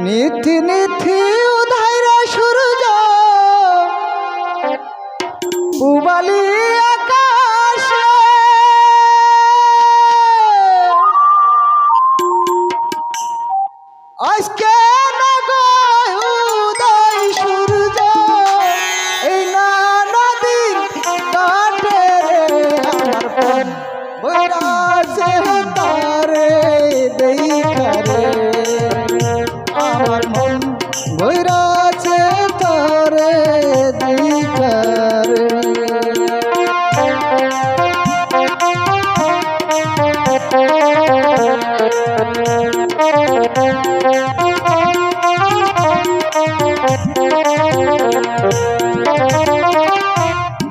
নিথি নিথি উধাইরা সূর্য উবালি আকাশে আজকে না গো উদয় সূর্য এই না নদীর কাটে রে আমার প্রাণ বৈরাজে তারে দেখারে আমার মন বৈরাজে তারে দেখারে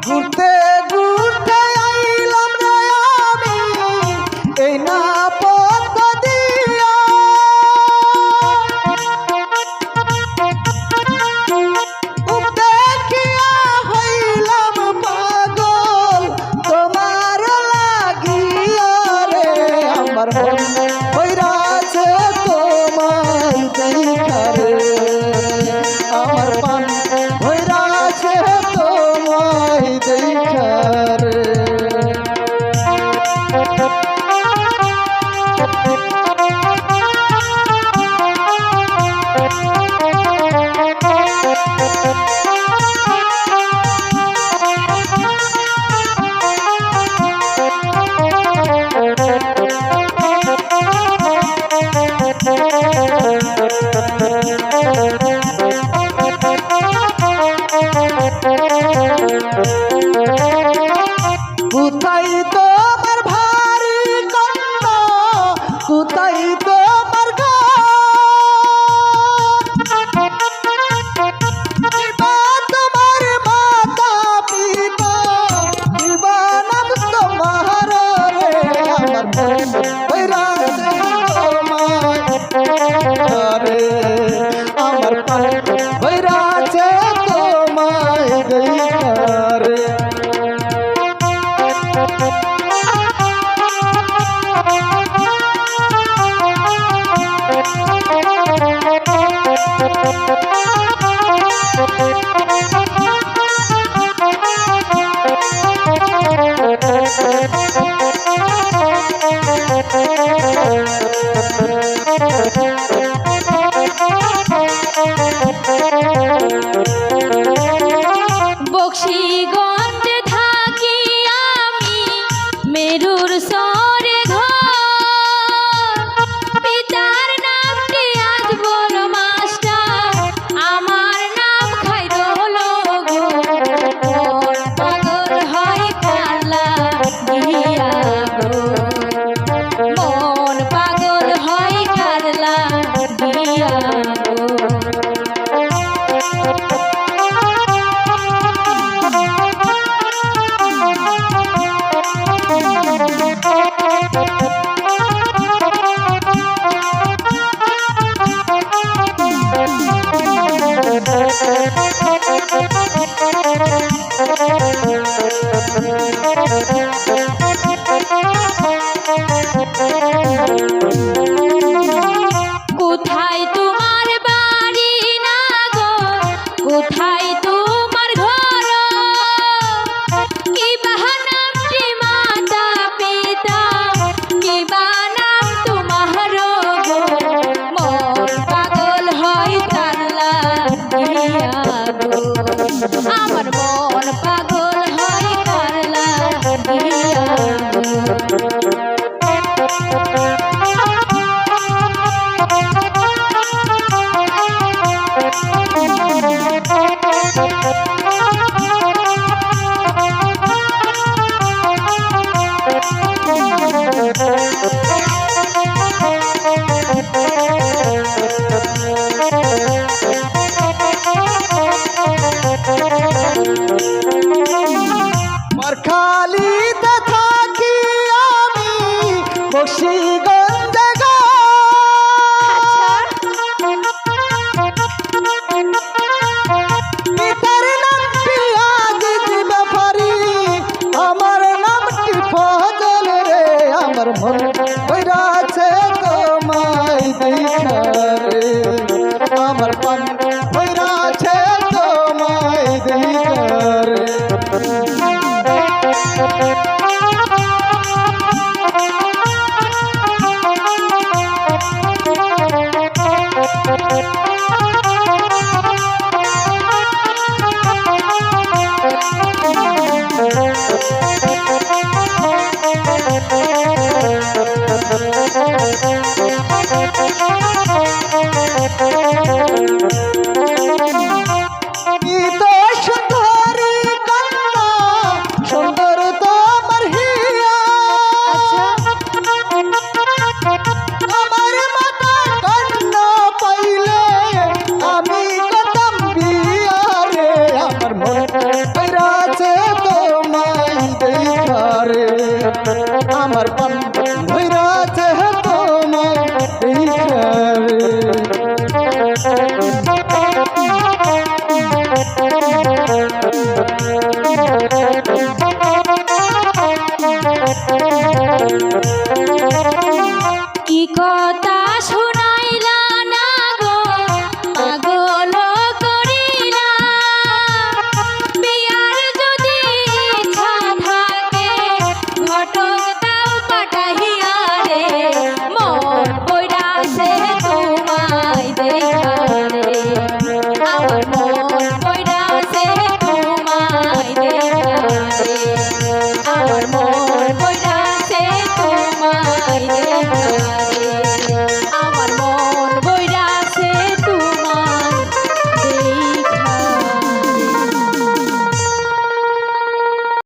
ঘুরতে ঘুরতে আইলাম রে আমি এই না পথ দিয়া দেখিয়া হইলাম পাগল তোমার লাগিয়া রে আমার মন বৈরাজে তোমায় দেখারে আমার পান বৈরাজে তোমায় দেখারে কোথায় তোমার ভারী কন্দ কোথায় তোমার কিবা তোমার মাতা পিতা কিবা নাম তোমার রে আমার বৈরাজে তোমায় রে আমার বৈরাজে তোমায় দেখারে বক্সিগঞ্জে থাকি আমি মেরুর সরে ঘর পিতার নামটি আজ বড় মাস্টার আমার নাম খাইরুল গো পাগল হয় পাল্লা দিয়া গো মন পাগল হয় পাল্লা দিয়া গো কোথায় তোমার বাড়ি না গো কোথায় আমার পান হইরাছে তোমায় দেখারে আমার পান ভৈরাছে তোমায় দেখারে কি কথা শুনাইলা না গো পাগল করিলা বিয়ার যদি ইচ্ছা থাকে ঘটক দাও পাঠাইয়া রে মন বইরাছে তোমায় দেখারে আমার মন বইরাছে তোমায় দেখারে আমার মন বইরাছে তোমায় দেখারে